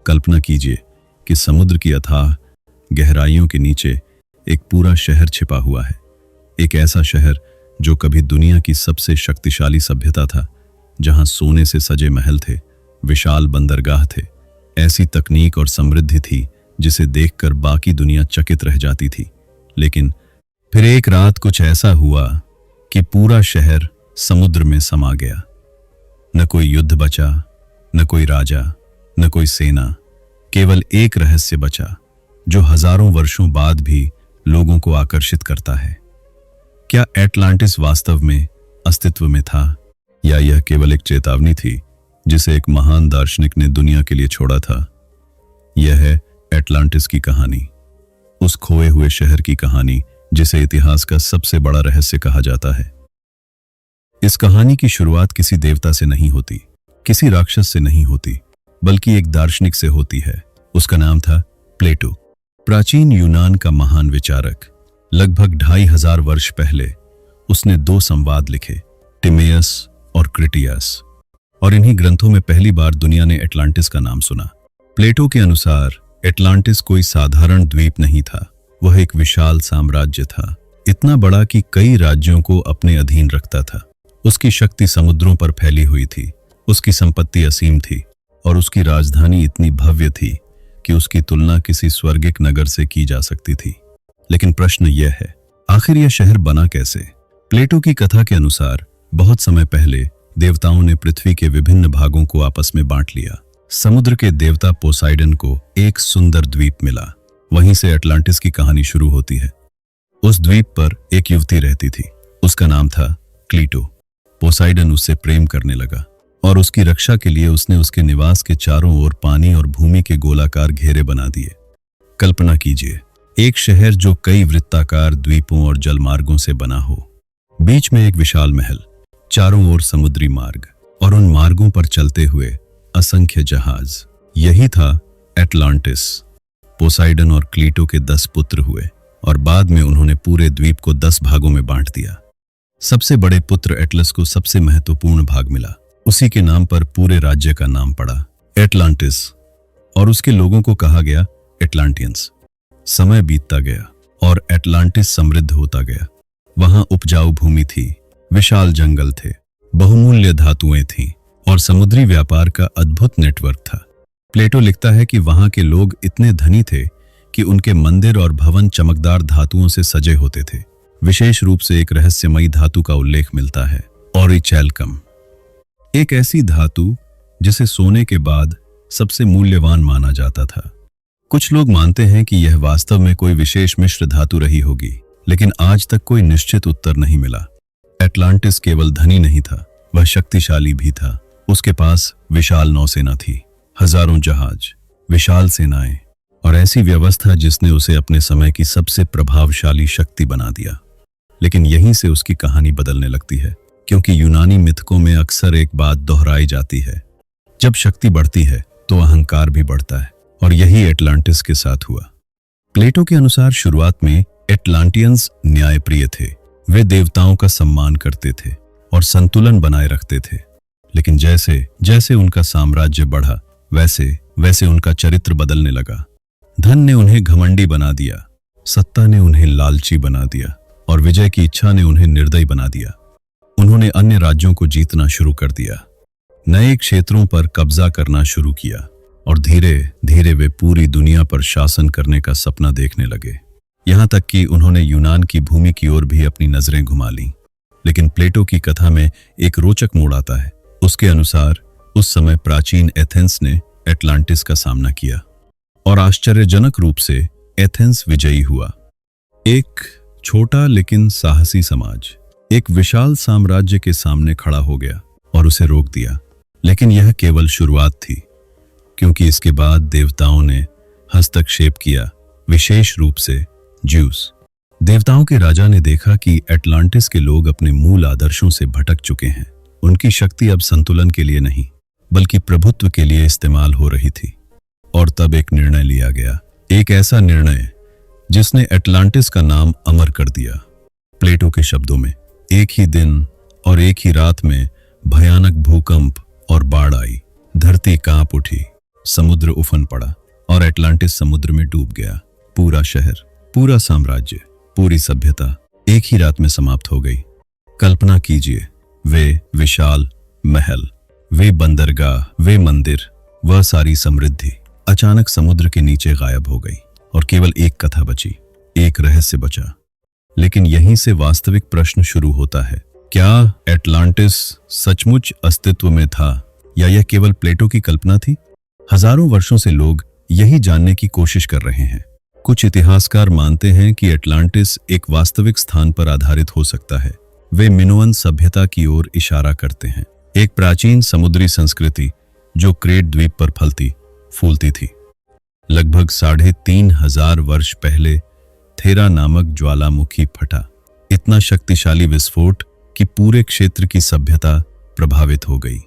कल्पना कीजिए कि समुद्र की अथाह गहराइयों के नीचे एक पूरा शहर छिपा हुआ है। एक ऐसा शहर जो कभी दुनिया की सबसे शक्तिशाली सभ्यता था, जहां सोने से सजे महल थे, विशाल बंदरगाह थे, ऐसी तकनीक और समृद्धि थी जिसे देखकर बाकी दुनिया चकित रह जाती थी। लेकिन फिर एक रात कुछ ऐसा हुआ कि पूरा शहर समुद्र में समा गया। न कोई युद्ध बचा, न कोई राजा, न कोई सेना, केवल एक रहस्य बचा जो हजारों वर्षों बाद भी लोगों को आकर्षित करता है। क्या एटलांटिस वास्तव में अस्तित्व में था, या यह केवल एक चेतावनी थी जिसे एक महान दार्शनिक ने दुनिया के लिए छोड़ा था? यह है एटलांटिस की कहानी, उस खोए हुए शहर की कहानी जिसे इतिहास का सबसे बड़ा रहस्य कहा जाता है। इस कहानी की शुरुआत किसी देवता से नहीं होती, किसी राक्षस से नहीं होती, बल्कि एक दार्शनिक से होती है। उसका नाम था प्लेटो, प्राचीन यूनान का महान विचारक। लगभग 2500 वर्ष पहले उसने 2 संवाद लिखे, टिमेयस और क्रिटियास, और इन्हीं ग्रंथों में पहली बार दुनिया ने एटलांटिस का नाम सुना। प्लेटो के अनुसार एटलांटिस कोई साधारण द्वीप नहीं था, वह एक विशाल साम्राज्य था, इतना बड़ा कि कई राज्यों को अपने अधीन रखता था। उसकी शक्ति समुद्रों पर फैली हुई थी, उसकी संपत्ति असीम थी, और उसकी राजधानी इतनी भव्य थी कि उसकी तुलना किसी स्वर्गिक नगर से की जा सकती थी। लेकिन प्रश्न यह है, आखिर यह शहर बना कैसे? प्लेटो की कथा के अनुसार बहुत समय पहले देवताओं ने पृथ्वी के विभिन्न भागों को आपस में बांट लिया। समुद्र के देवता पोसाइडन को एक सुंदर द्वीप मिला, वहीं से एटलांटिस की कहानी शुरू होती है। उस द्वीप पर एक युवती रहती थी, उसका नाम था क्लीटो। पोसाइडन उससे प्रेम करने लगा और उसकी रक्षा के लिए उसने उसके निवास के चारों ओर पानी और भूमि के गोलाकार घेरे बना दिए। कल्पना कीजिए, एक शहर जो कई वृत्ताकार द्वीपों और जलमार्गों से बना हो, बीच में एक विशाल महल, चारों ओर समुद्री मार्ग, और उन मार्गों पर चलते हुए असंख्य जहाज। यही था एटलांटिस। पोसाइडन और क्लीटो के 10 पुत्र हुए और बाद में उन्होंने पूरे द्वीप को 10 भागों में बांट दिया। सबसे बड़े पुत्र एटलस को सबसे महत्वपूर्ण भाग मिला, उसी के नाम पर पूरे राज्य का नाम पड़ा एटलांटिस, और उसके लोगों को कहा गया एटलांटियंस। समय बीतता गया और एटलांटिस समृद्ध होता गया। वहां उपजाऊ भूमि थी, विशाल जंगल थे, बहुमूल्य धातुएं थीं और समुद्री व्यापार का अद्भुत नेटवर्क था। प्लेटो लिखता है कि वहां के लोग इतने धनी थे कि उनके मंदिर और भवन चमकदार धातुओं से सजे होते थे। विशेष रूप से एक रहस्यमयी धातु का उल्लेख मिलता है, ऑरिचैल्कम, एक ऐसी धातु जिसे सोने के बाद सबसे मूल्यवान माना जाता था। कुछ लोग मानते हैं कि यह वास्तव में कोई विशेष मिश्र धातु रही होगी, लेकिन आज तक कोई निश्चित उत्तर नहीं मिला। एटलांटिस केवल धनी नहीं था, वह शक्तिशाली भी था। उसके पास विशाल नौसेना थी, हजारों जहाज, विशाल सेनाएं और ऐसी व्यवस्था जिसने उसे अपने समय की सबसे प्रभावशाली शक्ति बना दिया। लेकिन यहीं से उसकी कहानी बदलने लगती है, क्योंकि यूनानी मिथकों में अक्सर एक बात दोहराई जाती है, जब शक्ति बढ़ती है तो अहंकार भी बढ़ता है, और यही एटलांटिस के साथ हुआ। प्लेटो के अनुसार शुरुआत में एटलांटियंस न्यायप्रिय थे, वे देवताओं का सम्मान करते थे और संतुलन बनाए रखते थे। लेकिन जैसे जैसे उनका साम्राज्य बढ़ा, वैसे वैसे उनका चरित्र बदलने लगा। धन ने उन्हें घमंडी बना दिया, सत्ता ने उन्हें लालची बना दिया, और विजय की इच्छा ने उन्हें निर्दयी बना दिया। उन्होंने अन्य राज्यों को जीतना शुरू कर दिया, नए क्षेत्रों पर कब्जा करना शुरू किया, और धीरे धीरे वे पूरी दुनिया पर शासन करने का सपना देखने लगे। यहां तक कि उन्होंने यूनान की भूमि की ओर भी अपनी नजरें घुमा लीं। लेकिन प्लेटो की कथा में एक रोचक मोड़ आता है। उसके अनुसार उस समय प्राचीन एथेंस ने एटलांटिस का सामना किया और आश्चर्यजनक रूप से एथेंस विजयी हुआ। एक छोटा लेकिन साहसी समाज एक विशाल साम्राज्य के सामने खड़ा हो गया और उसे रोक दिया। लेकिन यह केवल शुरुआत थी, क्योंकि इसके बाद देवताओं ने हस्तक्षेप किया, विशेष रूप से ज्यूस। देवताओं के राजा ने देखा कि एटलांटिस के लोग अपने मूल आदर्शों से भटक चुके हैं। उनकी शक्ति अब संतुलन के लिए नहीं, बल्कि प्रभुत्व के लिए इस्तेमाल हो रही थी। और तब एक निर्णय लिया गया, एक ऐसा निर्णय जिसने एटलांटिस का नाम अमर कर दिया। प्लेटो के शब्दों में, एक ही दिन और एक ही रात में भयानक भूकंप और बाढ़ आई। धरती कांप उठी, समुद्र उफन पड़ा और एटलांटिस समुद्र में डूब गया। पूरा शहर, पूरा साम्राज्य, पूरी सभ्यता एक ही रात में समाप्त हो गई। कल्पना कीजिए, वे विशाल महल, वे बंदरगाह, वे मंदिर, वह सारी समृद्धि अचानक समुद्र के नीचे गायब हो गई और केवल एक कथा बची, एक रहस्य बचा। लेकिन यहीं से वास्तविक प्रश्न शुरू होता है, क्या एटलांटिस सचमुच अस्तित्व में था या यह केवल प्लेटो की कल्पना थी? हजारों वर्षों से लोग यही जानने की कोशिश कर रहे हैं। कुछ इतिहासकार मानते हैं कि एटलांटिस एक वास्तविक स्थान पर आधारित हो सकता है। वे मिनोअन सभ्यता की ओर इशारा करते हैं, एक प्राचीन समुद्री संस्कृति जो क्रेट द्वीप पर फलती फूलती थी। लगभग 3500 वर्ष पहले थेरा नामक ज्वालामुखी फटा, इतना शक्तिशाली विस्फोट कि पूरे क्षेत्र की सभ्यता प्रभावित हो गई।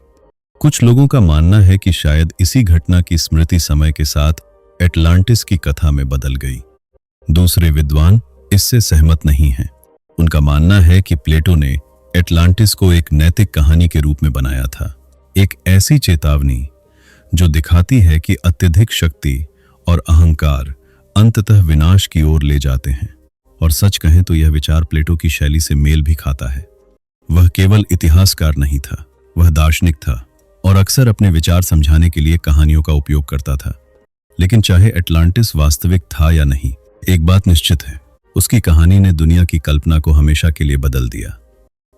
कुछ लोगों का मानना है कि शायद इसी घटना की स्मृति समय के साथ एटलांटिस की कथा में बदल गई। दूसरे विद्वान इससे सहमत नहीं हैं। उनका मानना है कि प्लेटो ने एटलांटिस को एक नैतिक कहानी के रूप में बनाया था, एक ऐसी चेतावनी जो दिखाती है कि अत्यधिक शक्ति और अहंकार अंततः विनाश की ओर ले जाते हैं। और सच कहें तो यह विचार प्लेटो की शैली से मेल भी खाता है। वह केवल इतिहासकार नहीं था, वह दार्शनिक था और अक्सर अपने विचार समझाने के लिए कहानियों का उपयोग करता था। लेकिन चाहे एटलांटिस वास्तविक था या नहीं, एक बात निश्चित है, उसकी कहानी ने दुनिया की कल्पना को हमेशा के लिए बदल दिया।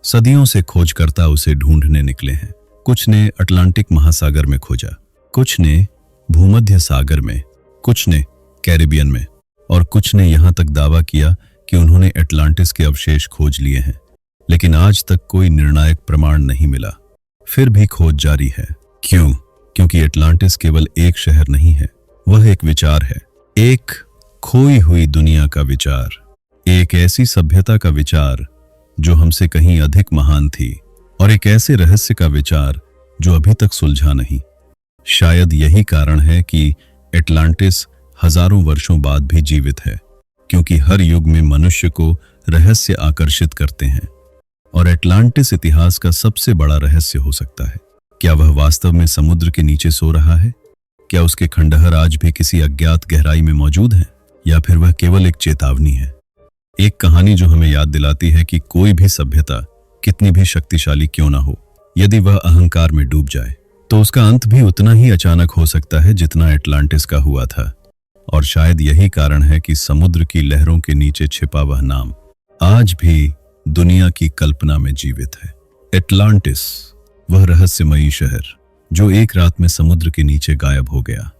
सदियों से खोजकर्ता उसे ढूंढने निकले हैं। कुछ ने अटलांटिक महासागर में खोजा, कुछ ने भूमध्य सागर में, कुछ ने कैरिबियन में, और कुछ ने यहां तक दावा किया कि उन्होंने एटलांटिस के अवशेष खोज लिए हैं। लेकिन आज तक कोई निर्णायक प्रमाण नहीं मिला। फिर भी खोज जारी है। क्यों? क्योंकि एटलांटिस केवल एक शहर नहीं है, वह एक विचार है, एक खोई हुई दुनिया का विचार, एक ऐसी सभ्यता का विचार जो हमसे कहीं अधिक महान थी, और एक ऐसे रहस्य का विचार जो अभी तक सुलझा नहीं। शायद यही कारण है कि एटलांटिस हजारों वर्षों बाद भी जीवित है, क्योंकि हर युग में मनुष्य को रहस्य आकर्षित करते हैं, और एटलांटिस इतिहास का सबसे बड़ा रहस्य हो सकता है। क्या वह वास्तव में समुद्र के नीचे सो रहा है? क्या उसके खंडहर आज भी किसी अज्ञात गहराई में मौजूद हैं? या फिर वह केवल एक चेतावनी है, एक कहानी जो हमें याद दिलाती है कि कोई भी सभ्यता कितनी भी शक्तिशाली क्यों ना हो, यदि वह अहंकार में डूब जाए तो उसका अंत भी उतना ही अचानक हो सकता है जितना एटलांटिस का हुआ था। और शायद यही कारण है कि समुद्र की लहरों के नीचे छिपा वह नाम आज भी दुनिया की कल्पना में जीवित है। एटलांटिस, वह रहस्यमयी शहर जो एक रात में समुद्र के नीचे गायब हो गया।